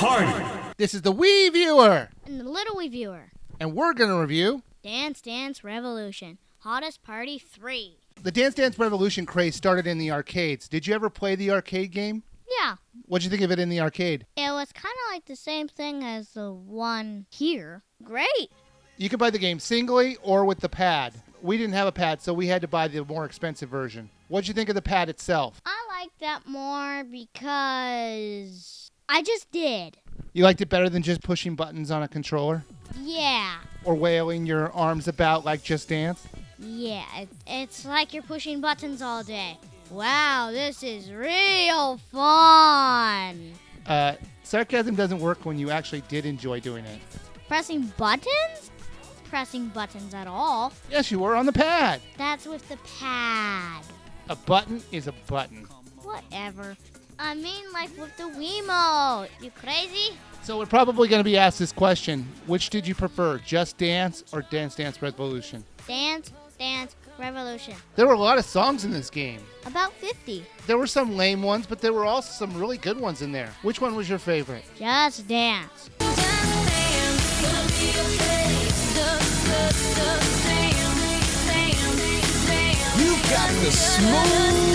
party. This is the Wiiviewer And the LilWiiviewer. and we're going to review Dance Dance Revolution. Hottest Party 3. the Dance Dance Revolution craze started in the arcades. Did you ever play the arcade game? Yeah. What'd you think of it in the arcade? It was kind of like the same thing as the one here. Great. You could buy the game singly or with the pad. We didn't have a pad, so we had to buy the more expensive version. What'd you think of the pad itself? I like that more because I just did. You liked it better than just pushing buttons on a controller? Yeah. Or wailing your arms about like Just Dance? Yeah. It's like you're pushing buttons all day. Wow, this is real fun. Sarcasm doesn't work when you actually did enjoy doing it. Pressing buttons? Pressing buttons at all. Yes, you were on the pad. That's with the pad. A button is a button. Whatever. I mean, like with the Wiimote. You crazy? So we're probably going to be asked this question. Which did you prefer, Just Dance or Dance Dance Revolution? Dance Dance Revolution. There were a lot of songs in this game. About 50. There were some lame ones, but there were also some really good ones in there. Which one was your favorite? Just Dance. You got the smooth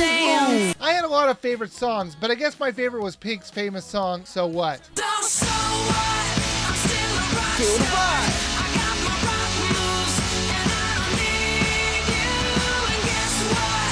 groove. I had a lot of favorite songs, but I guess my favorite was Pink's famous song, So What? Feel the vibe.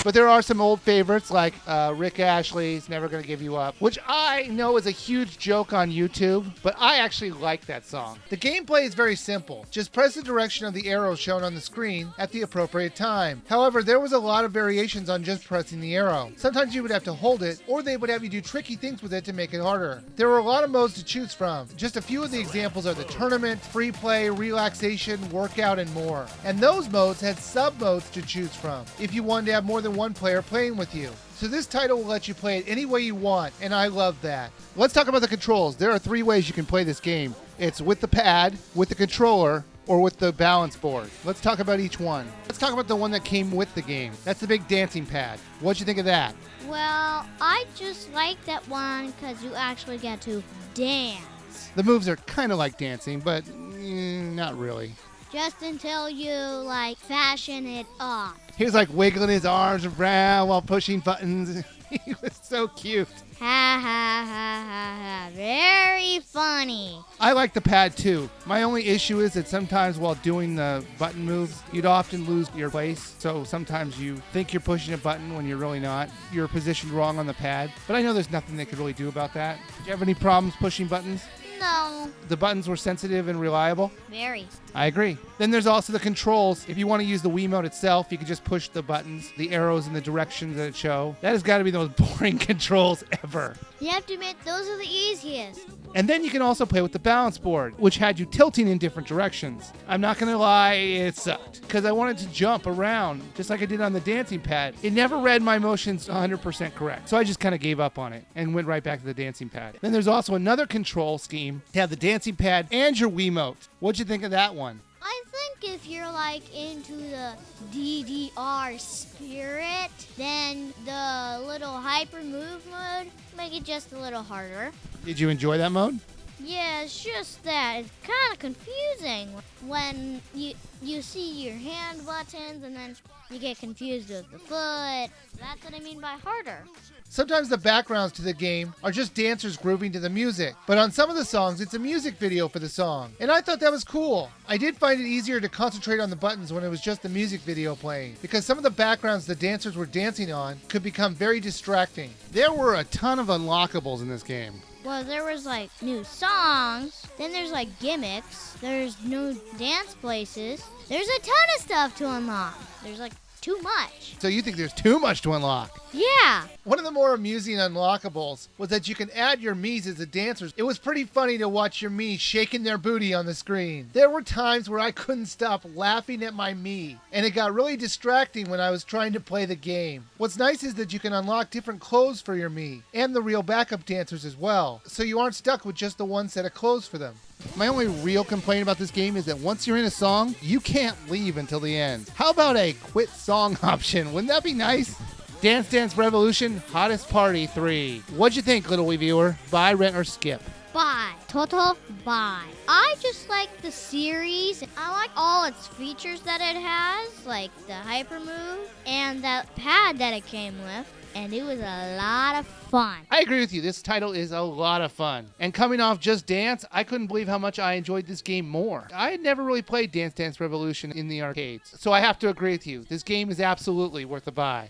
But there are some old favorites like Rick Ashley's Never Gonna Give You Up, which I know is a huge joke on YouTube, but I actually like that song. The gameplay is very simple. Just press the direction of the arrow shown on the screen at the appropriate time. However, there was a lot of variations on just pressing the arrow. Sometimes you would have to hold it, or they would have you do tricky things with it to make it harder. There were a lot of modes to choose from. Just a few of the examples are the tournament, free play, relaxation, workout, and more. And those modes had sub-modes to choose from if you wanted to have more than one player playing with you. So this title will let you play it any way you want, and I love that. Let's talk about the controls. There are 3 ways you can play this game. It's with the pad, with the controller, or with the balance board. Let's talk about each one. Let's talk about the one that came with the game. That's the big dancing pad. What'd you think of that? Well, I just like that one because you actually get to dance. The moves are kind of like dancing, but not really. Just until you, like, fashion it up. He was like wiggling his arms around while pushing buttons. He was so cute. Ha ha ha ha ha. Very funny. I like the pad too. My only issue is that sometimes while doing the button moves, you'd often lose your place. So sometimes you think you're pushing a button when you're really not. You're positioned wrong on the pad. But I know there's nothing they could really do about that. Did you have any problems pushing buttons? No. The buttons were sensitive and reliable? Very. I agree. Then there's also the controls. If you want to use the Wiimote itself, you can just push the buttons, the arrows in the directions that it show. That has got to be the most boring controls ever. You have to admit, those are the easiest. And then you can also play with the balance board, which had you tilting in different directions. I'm not going to lie, it sucked. Because I wanted to jump around, just like I did on the dancing pad. It never read my motions 100% correct. So I just kind of gave up on it and went right back to the dancing pad. Then there's also another control scheme to have the dancing pad and your Wiimote. What'd you think of that one? I think if you're like into the DDR spirit, then the little hyper move mode make it just a little harder. Did you enjoy that mode? Yeah, it's just that it's kind of confusing when you see your hand buttons and then you get confused with the foot. That's what I mean by harder. Sometimes the backgrounds to the game are just dancers grooving to the music, but on some of the songs, it's a music video for the song. And I thought that was cool. I did find it easier to concentrate on the buttons when it was just the music video playing, because some of the backgrounds the dancers were dancing on could become very distracting. There were a ton of unlockables in this game. Well, there was like new songs, then there's like gimmicks, there's new dance places, there's a ton of stuff to unlock. There's like too much. So you think there's too much to unlock? Yeah. One of the more amusing unlockables was that you can add your Miis as the dancers. It was pretty funny to watch your Mii shaking their booty on the screen. There were times where I couldn't stop laughing at my Mii, and it got really distracting when I was trying to play the game. What's nice is that you can unlock different clothes for your Mii, and the real backup dancers as well, so you aren't stuck with just the one set of clothes for them. My only real complaint about this game is that once you're in a song, you can't leave until the end. How about a quit song option? Wouldn't that be nice? Dance Dance Revolution Hottest Party 3. What'd you think, little Wiiviewer? Buy, rent, or skip? buy. Total buy. I just like the series. I like all its features that it has, like the hyper move and that pad that it came with. And it was a lot of fun. I agree with you. This title is a lot of fun. And coming off Just Dance, I couldn't believe how much I enjoyed this game more. I had never really played Dance Dance Revolution in the arcades, so I have to agree with you. This game is absolutely worth a buy.